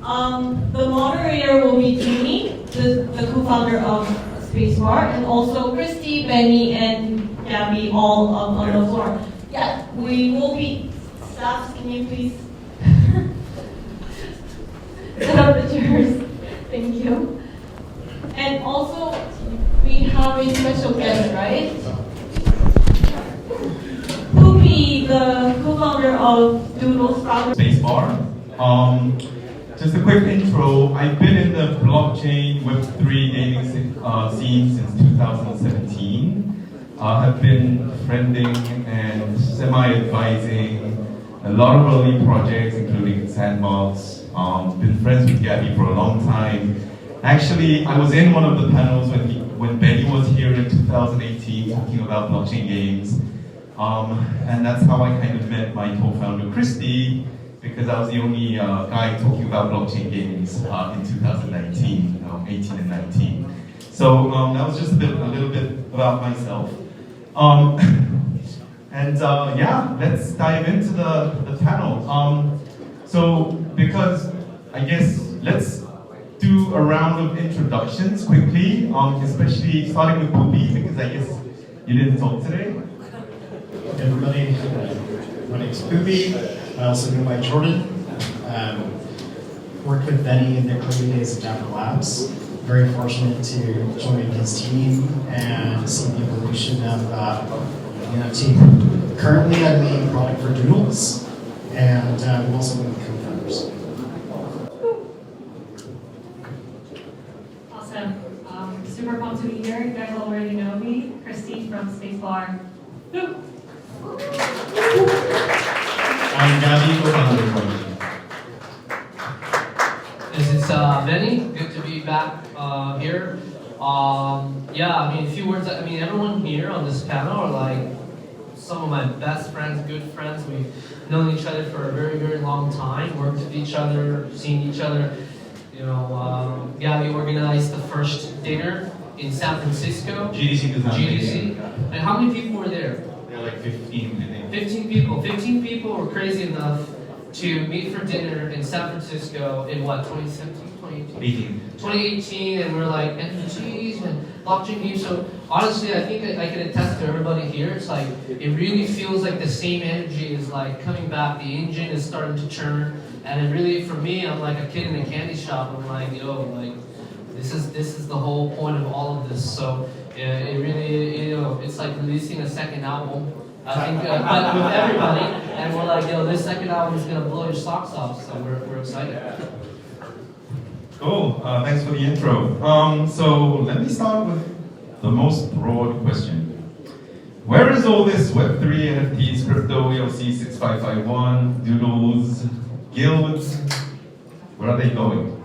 The moderator will be Joony, the co-founder of Spacebar, and also Christy, Benny, and Gabby, all on the floor. Yeah, we will be. Staff, can you please set up the chairs? Thank you. And also, we have a special guest, right? Poopie, the co-founder of Doodles, Spacebar. Just a quick intro. I've been in the blockchain Web3 gaming scene since 2017. Have been friending and semi-advising a lot of early projects, including Sandbox. Been friends with Gabby for a long time. Actually, I was in one of the panels when Benny was here in 2018 talking about blockchain games. And that's how I kind of met my co-founder Christy, because I was the only guy talking about blockchain games in 2019, 18 and 19. So that was just a little bit about myself. Yeah, let's dive into the panel. Because I guess let's do a round of introductions quickly, especially starting with Poopie, because I guess you didn't talk today. Hey everybody, my name is Poopie. I also go by Jordan. Worked with Benny in the early days of Dapper Labs. Very fortunate to join his team and see the evolution of the NFT. Currently, I'm the product for Doodles, and I'm also one of the co-founders. Awesome. Super pumped to be here. You guys already know me. Christy from Spacebar. I'm Gabby, co-founder of Poopie. This is Benny. Good to be back here. Yeah, I mean, a few words. I mean, everyone here on this panel are like some of my best friends, good friends. We've known each other for a very, very long time. Worked with each other, seen each other. You know, Gabby organized the first dinner in San Francisco. GDC does not. GDC. And how many people were there? There are like 15, I think. 15 people. 15 people were crazy enough to meet for dinner in San Francisco in what, 2017, 2018? 2018, and we're like NFTs and blockchain games. So honestly, I think I can attest to everybody here. It's like, it really feels like the same energy is like coming back. The engine is starting to churn. And it really, for me, I'm like a kid in a candy shop. I'm like, yo, like, this is the whole point of all of this. So it really, you know, it's like releasing a second album. I think, but with everybody, and we're like, yo, this second album is gonna blow your socks off, so we're excited. Cool, thanks for the intro. So let me start with the most broad question. Where is all this Web3, NFTs, crypto, ELC 6551, Doodles, guilds? Where are they going?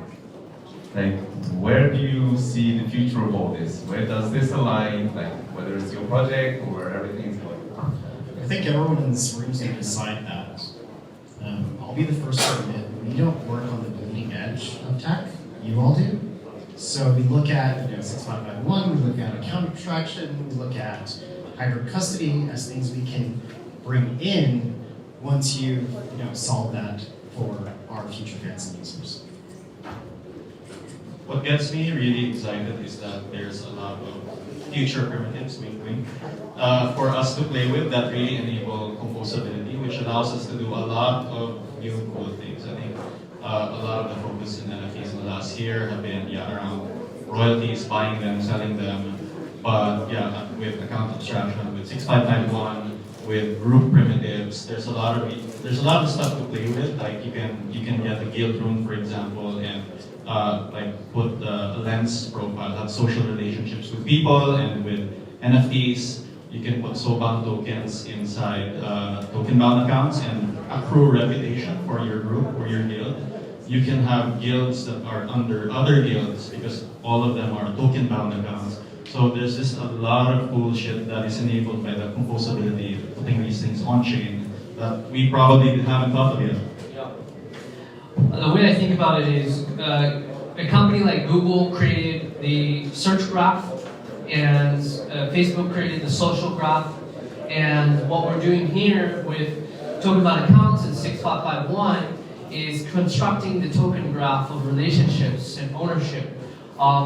Like, where do you see the future of all this? Where does this align, like, whether it's your project or where everything's going? I think everyone in this room is going to decide that. I'll be the first to admit, we don't work on the bleeding edge of tech. You all do. So we look at 6551, we look at account abstraction, we look at hybrid custody as things we can bring in once you solve that for our future fans and users. What gets me really excited is that there's a lot of future primitives, wink wink, for us to play with that really enable composability, which allows us to do a lot of new cool things. I think a lot of the focus in NFTs in the last year have been around royalties, buying them, selling them, but yeah, with account abstraction, with 6551, with group primitives, there's a lot of stuff to play with. Like you can get the guild rune, for example, and like put a lens profile, have social relationships with people, and with NFTs, you can put SOBAN tokens inside token-bound accounts and accrue reputation for your group or your guild. You can have guilds that are under other guilds because all of them are token-bound accounts. So there's just a lot of cool shit that is enabled by the composability, putting these things on-chain that we probably haven't thought of yet. The way I think about it is a company like Google created the search graph, and Facebook created the social graph, and what we're doing here with token-bound accounts and 6551 is constructing the token graph of relationships and ownership.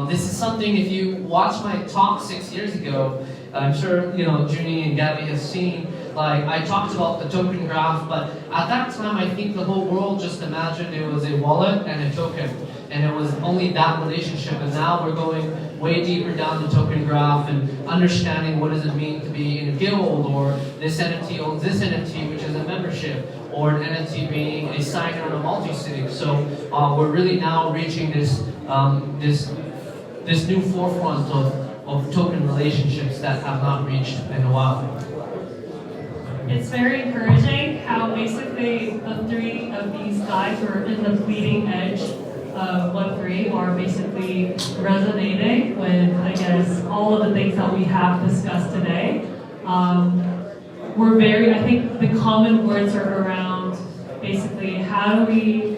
This is something, if you watch my talk 6 years ago, I'm sure Joony and Gabby have seen, like I talked about the token graph, but at that time I think the whole world just imagined it was a wallet and a token, and it was only that relationship. And now we're going way deeper down the token graph and understanding what does it mean to be in a guild, or this NFT owns this NFT, which is a membership, or an NFT being a signer on a multi-sig. So we're really now reaching this new forefront of token relationships that have not reached in a while. It's very encouraging how basically the three of these guys who are in the bleeding edge of Web3 are basically resonating with, I guess, all of the things that we have discussed today. I think the common words are around basically how do we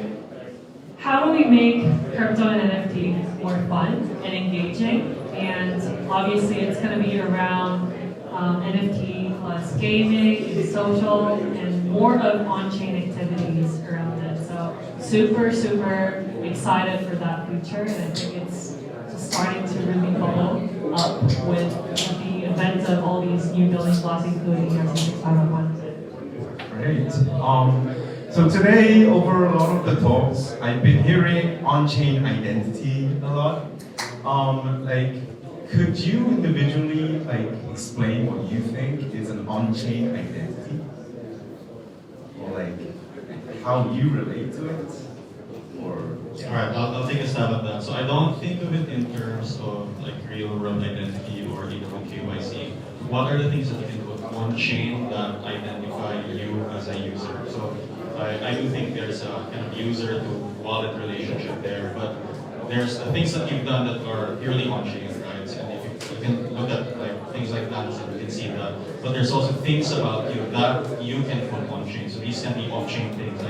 make crypto and NFT more fun and engaging, and obviously it's going to be around NFT plus gaming and social and more of on-chain activities around it. So super excited for that future, and I think it's just starting to really bubble up with the event of all these new building blocks, including ERC-651. Great. So today, over a lot of the talks, I've been hearing on-chain identity a lot. Could you individually explain what you think is an on-chain identity, or how you relate to it, or? All right, I'll take a stab at that. So I don't think of it in terms of real world identity or even KYC. What are the things that you can put on chain that identify you as a user? So I do think there's a kind of user to wallet relationship there, but there's the things that you've done that are purely on chain, right? And if you can look at things like that, so you can see that. But there's also things about you that you can put on chain. So these can be off chain things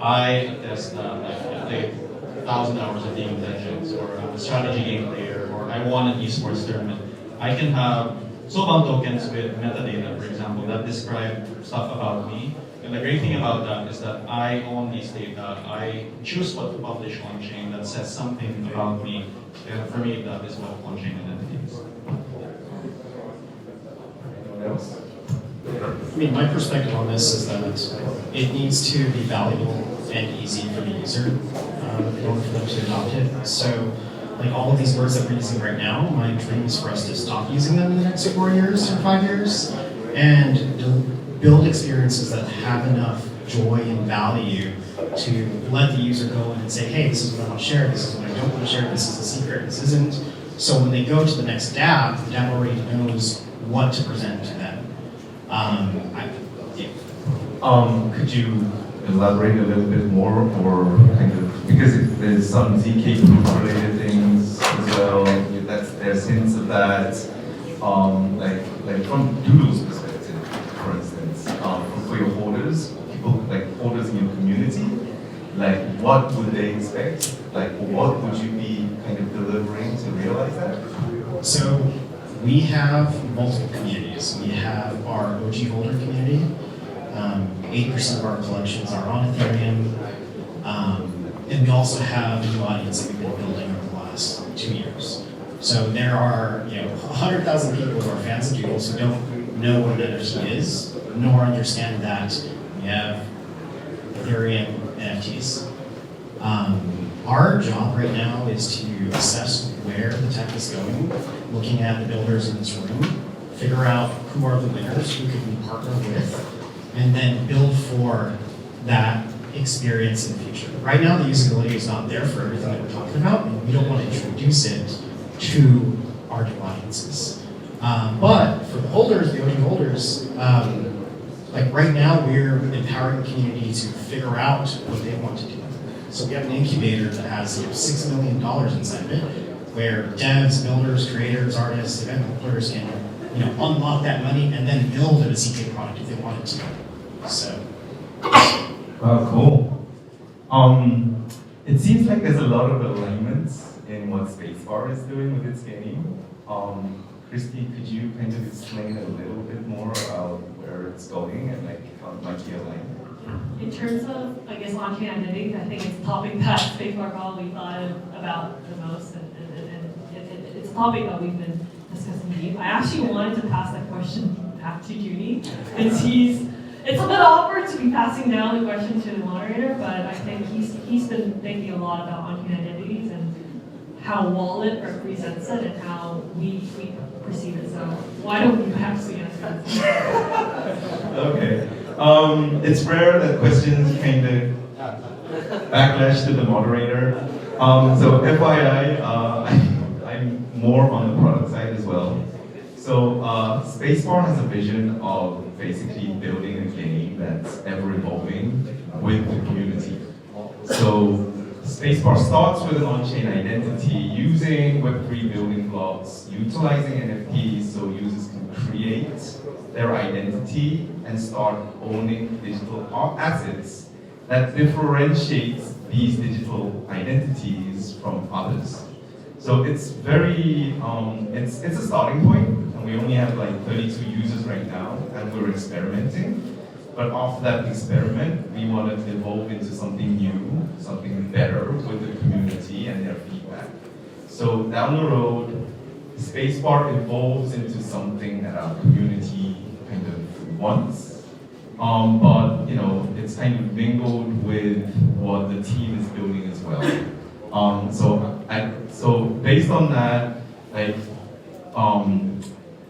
I attest that I played 1,000 hours of League of Legends, or I'm a strategy game player, or I won an esports tournament. I can have soulbound tokens with metadata, for example, that describe stuff about me. And the great thing about that is that I own these data. I choose what to publish on chain that says something about me. And for me, that is what on chain identity is. Anyone else? I mean, my perspective on this is that it needs to be valuable and easy for the user in order for them to adopt it. So, all of these words that we're using right now, my dream is for us to stop using them in the next 4 years or 5 years, and build experiences that have enough joy and value to let the user go in and say, hey, this is what I want to share, this is what I don't want to share, this is a secret, this isn't. So when they go to the next dApp, the dApp already knows what to present to them. Could you elaborate a little bit more, or because there's some ZK proof related things as well. There's hints of that. From Doodles perspective, for instance, for your holders, people holders in your community, what would they expect? What would you be delivering to realize that? So we have multiple communities. We have our OG holder community. 80% of our collections are on Ethereum. And we also have a new audience that we've been building over the last 2 years. So there are 100,000 people who are fans of Doodles who don't know what an NFT is, nor understand that we have Ethereum NFTs. Our job right now is to assess where the tech is going, looking at the builders in this room, figure out who are the winners, who can we partner with, and then build for that experience in the future. Right now, the usability is not there for everything that we're talking about, and we don't want to introduce it to our new audiences. But for the holders, the OG holders, right now, we're empowering the community to figure out what they want to do. So we have an incubator that has $6 million inside of it, where devs, builders, creators, artists, event holders can unlock that money and then build a ZK product if they wanted to. So. Cool. It seems like there's a lot of alignments in what Spacebar is doing with its game. Christy, could you explain a little bit more about where it's going and how it might be aligned? in terms of, I guess, on-chain identity, I think it's a topic that Spacebar probably thought about the most, and it's a topic that we've been discussing deep. I actually wanted to pass that question back to Joony, because it's a bit awkward to be passing down the question to the moderator, but I think he's been thinking a lot about on-chain identities and how Wallet represents it and how we perceive it. So why don't you actually answer that? Okay. It's rare that questions kind of backlash to the moderator. So FYI, I'm more on the product side as well. So Spacebar has a vision of basically building a game that's ever evolving with the community. So Spacebar starts with an on-chain identity using Web3 building blocks, utilizing NFTs so users can create their identity and start owning digital assets that differentiates these digital identities from others. So it's very, it's a starting point, and we only have like 32 users right now, and we're experimenting. But after that experiment, we want to evolve into something new, something better with the community and their feedback. So down the road, Spacebar evolves into something that our community kind of wants. But you know, it's kind of mingled with what the team is building as well. So based on that, like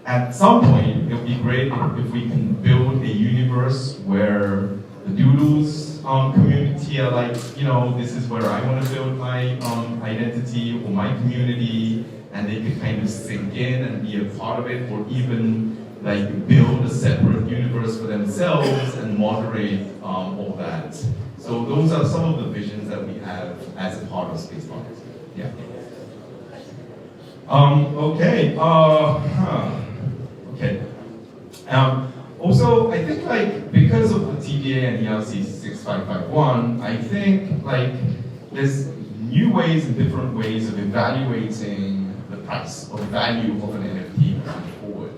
at some point, it would be great if we can build a universe where the Doodles community are like, you know, this is where I want to build my identity or my community, and they could kind of sink in and be a part of it, or even like build a separate universe for themselves and moderate all that. So those are some of the visions that we have as a part of Spacebar. Yeah. Okay. Okay. Also, I think like because of the TBA and ERC 6551, I think like there's new ways and different ways of evaluating the price or value of an NFT going forward.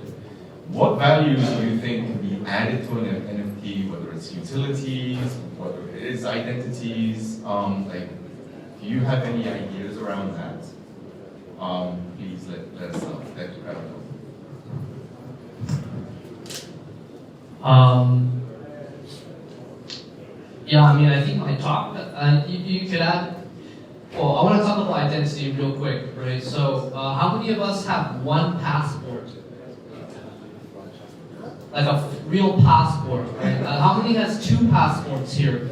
What values do you think can be added to an NFT, whether it's utilities, whether it is identities? Like, do you have any ideas around that? Please let us know. Let the crowd know. Yeah, I mean, I think I talked. You could add. Well, I want to talk about identity real quick, right? So, how many of us have one passport? Like a real passport, right? How many has two passports here?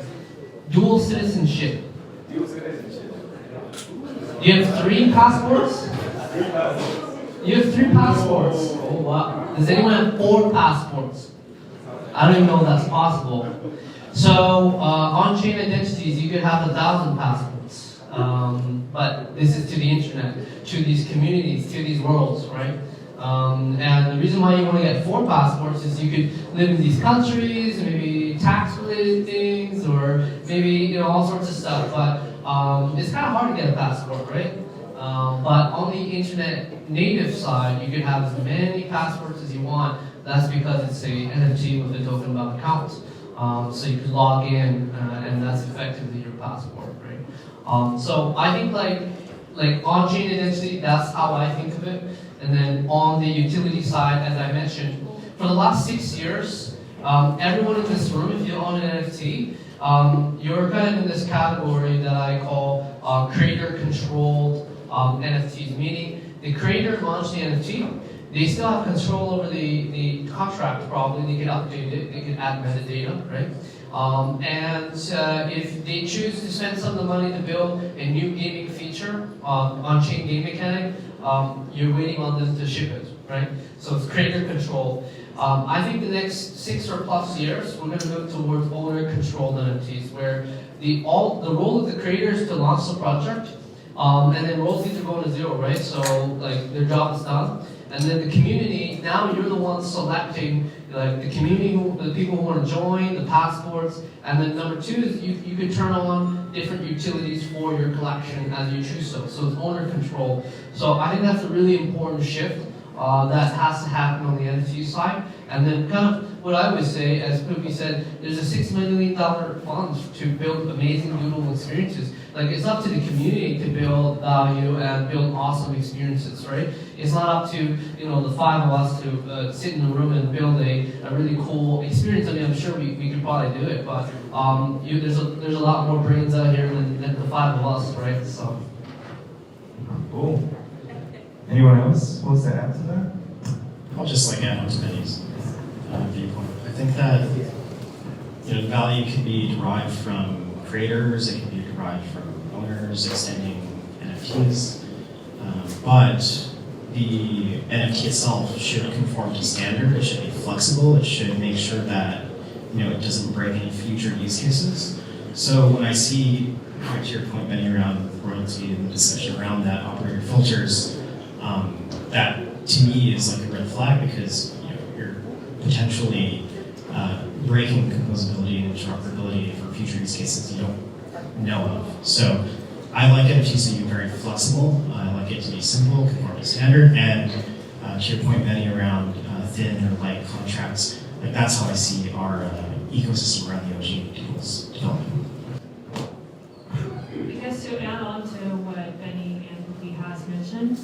Dual citizenship. Dual citizenship. You have three passports? You have three passports. Oh wow. Does anyone have four passports? I don't even know if that's possible. So on-chain identities, you could have 1,000 passports. But this is to the internet, to these communities, to these worlds, right? And the reason why you want to get 4 passports is you could live in these countries, maybe tax-related things, or maybe all sorts of stuff. But it's kind of hard to get a passport, right? But on the internet native side, you could have as many passports as you want. That's because it's a NFT with a token about account. So you can log in, and that's effectively your passport, right? So I think like on-chain identity, that's how I think of it. And then on the utility side, as I mentioned, for the last 6 years, everyone in this room, if you own an NFT, you're kind of in this category that I call creator-controlled NFTs, meaning the creator launched the NFT, they still have control over the contract probably, they can update it, they can add metadata, right? And if they choose to spend some of the money to build a new gaming feature, on-chain game mechanic, you're waiting on them to ship it, right? So it's creator control. I think the next 6 or plus years, we're going to move towards owner-controlled NFTs, where the role of the creator is to launch the project, and then royalties are going to 0, right? So like their job is done. And then the community, now you're the one selecting like the community, the people who want to join, the passports, and then number 2 is you could turn on different utilities for your collection as you choose so. So it's owner control. So I think that's a really important shift that has to happen on the NFT side. And then kind of what I would say, as Poopie said, there's a $6 million fund to build amazing Doodle experiences. Like, it's up to the community to build value and build awesome experiences, right? It's not up to, the 5 of us to sit in a room and build a really cool experience. I mean, I'm sure we could probably do it, but there's a lot more brains out here than the 5 of us, right? So. Cool. Anyone else wants to add to that? I'll just add on to Benny's viewpoint. I think that value can be derived from creators, it can be derived from owners extending NFTs, but the NFT itself should conform to standard. It should be flexible. It should make sure that it doesn't break any future use cases. So when I see, to your point, Benny, around royalty and the discussion around that operator filters, that to me is like a red flag because you're potentially breaking composability and interoperability for future use cases you don't know of. So I like NFTs to be very flexible. I like it to be simple, conform to standard, and to your point, Benny, around thin or light contracts, that's how I see our ecosystem around the OG Doodles developing. I guess to add on to what Benny and Poopie has mentioned,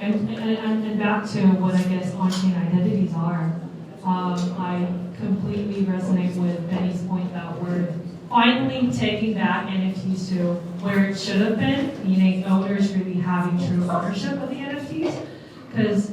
and back to what I guess on-chain identities are, I completely resonate with Benny's point that we're finally taking back NFTs to where it should have been, meaning owners really having true ownership of the NFTs. Because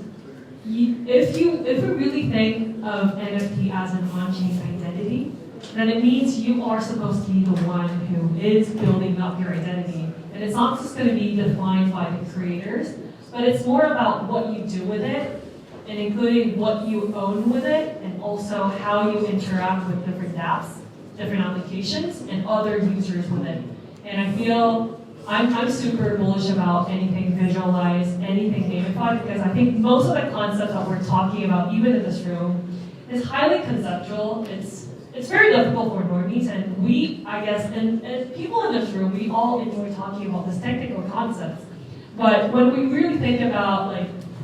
if we really think of NFT as an on-chain identity, then it means you are supposed to be the one who is building up your identity. And it's not just going to be defined by the creators, but it's more about what you do with it, and including what you own with it, and also how you interact with different dApps, different applications, and other users with it. And I feel I'm super bullish about anything visualized, anything gamified, because I think most of the concepts that we're talking about, even in this room, is highly conceptual. It's very difficult for normies, and we, I guess, and people in this room, we all enjoy talking about this technical concepts. But when we really think about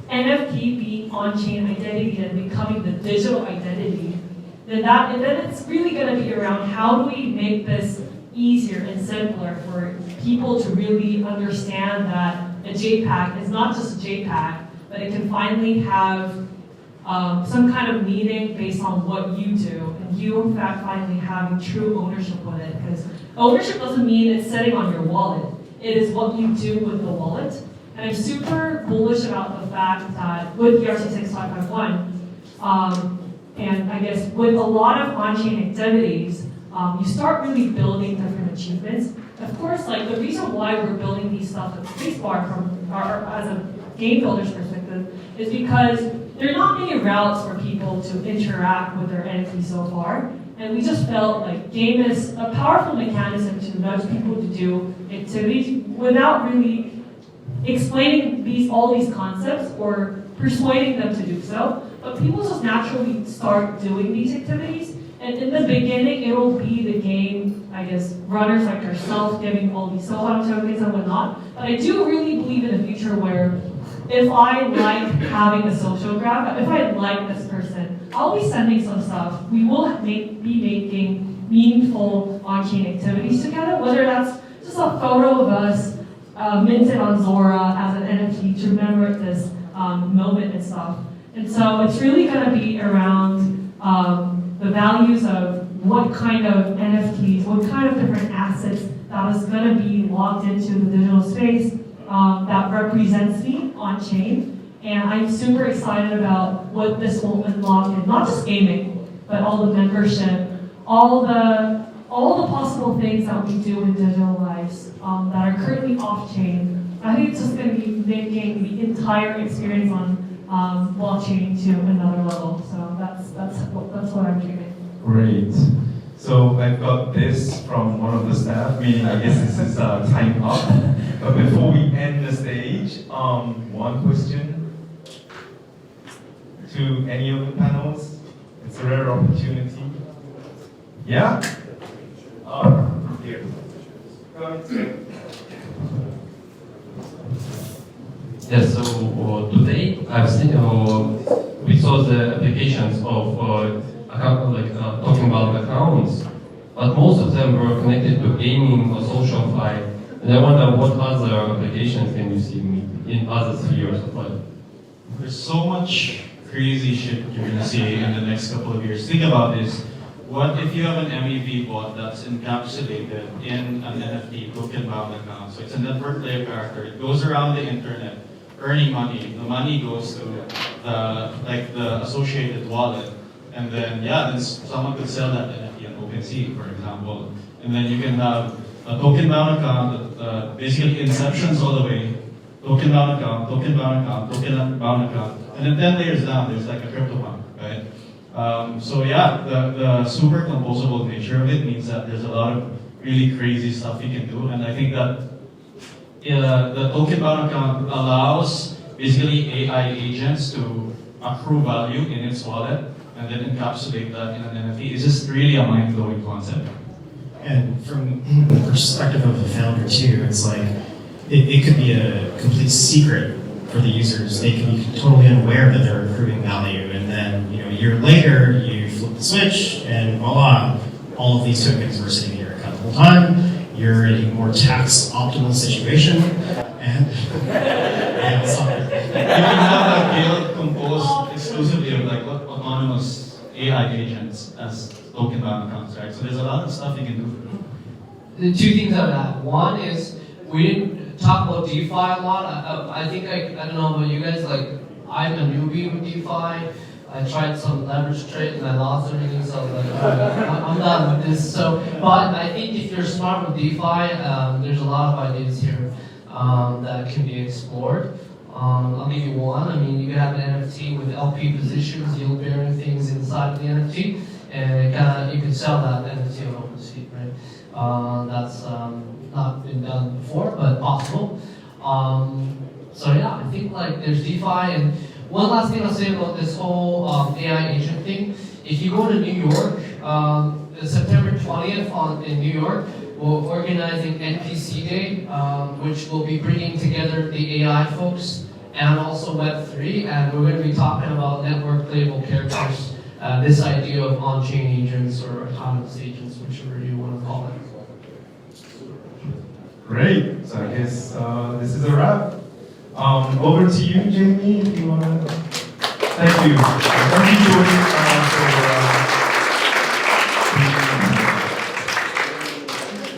NFT being on-chain identity and becoming the digital identity, then it's really going to be around how do we make this easier and simpler for people to really understand that a JPEG is not just a JPEG, but it can finally have some kind of meaning based on what you do, and you in fact finally having true ownership with it. Because ownership doesn't mean it's sitting on your wallet. It is what you do with the wallet. And I'm super bullish about the fact that with ERC-6551, and I guess with a lot of on-chain activities, you start really building different achievements. Of course, the reason why we're building these stuff at Spacebar as a game builder's perspective is because there are not many routes for people to interact with their NFT so far. And we just felt like game is a powerful mechanism to nudge people to do activities without really explaining all these concepts or persuading them to do so. But people just naturally start doing these activities. And in the beginning, it will be the game, I guess, runners like yourself giving all these Sohan tokens and whatnot. But I do really believe in a future where if I like having a social graph, if I like this person, I'll be sending some stuff. We will be making meaningful on-chain activities together, whether that's just a photo of us minted on Zora as an NFT to remember this moment and stuff. And so it's really going to be around the values of what kind of NFTs, what kind of different assets that is going to be logged into the digital space that represents me on chain. And I'm super excited about what this will unlock in not just gaming, but all the membership, all the possible things that we do in digital lives that are currently off chain. I think it's just going to be making the entire experience on blockchain to another level. So that's what I'm dreaming. Great. So I've got this from one of the staff, meaning I guess this is time up. But before we end the stage, one question to any of the panels. It's a rare opportunity. Yeah? Here. Yes, so today I've seen we saw the applications of talking about accounts, but most of them were connected to gaming or social life. And I wonder what other applications can you see in other spheres of life? There's so much crazy shit you're gonna see in the next couple of years. Think about this. What if you have an MEV bot that's encapsulated in an NFT token bound account? So it's a network layer character. It goes around the internet earning money. The money goes to the associated wallet. And then then someone could sell that NFT on OpenSea, for example. And then you can have a token bound account that basically inceptions all the way. Token bound account, token bound account, token bound account. And then 10 layers down, there's like a crypto bank, right? The super composable nature of it means that there's a lot of really crazy stuff you can do. And I think that the token bound account allows basically AI agents to accrue value in its wallet and then encapsulate that in an NFT. It's just really a mind-blowing concept. And from the perspective of the founder too, it's like, it could be a complete secret for the users. They can be totally unaware that they're accruing value, and then a year later you flip the switch, and voila, all of these tokens were sitting in your account the whole time. You're in a more tax optimal situation, and You can have a guild composed exclusively of autonomous AI agents as token bound accounts, right? So there's a lot of stuff you can do. The two things I would add. One is we didn't talk about DeFi a lot. I think I don't know about you guys. I'm a newbie with DeFi. I tried some leverage trade and I lost everything. So I'm done with this. But I think if you're smart with DeFi, there's a lot of ideas here that can be explored. I'll give you one. I mean, you can have an NFT with LP positions, yield bearing things inside the NFT, and you can sell that NFT on OpenSea, right? That's not been done before, but possible. I think there's DeFi. And one last thing I'll say about this whole AI agent thing. If you go to New York, September 20th in New York, we're organizing NPC Day, which will be bringing together the AI folks and also Web3, and we're going to be talking about network playable characters, this idea of on-chain agents or autonomous agents, whichever you want to call it. Great. So I guess this is a wrap. Over to you, Jamie, if you want to. Thank you. Thank you, Jordan, for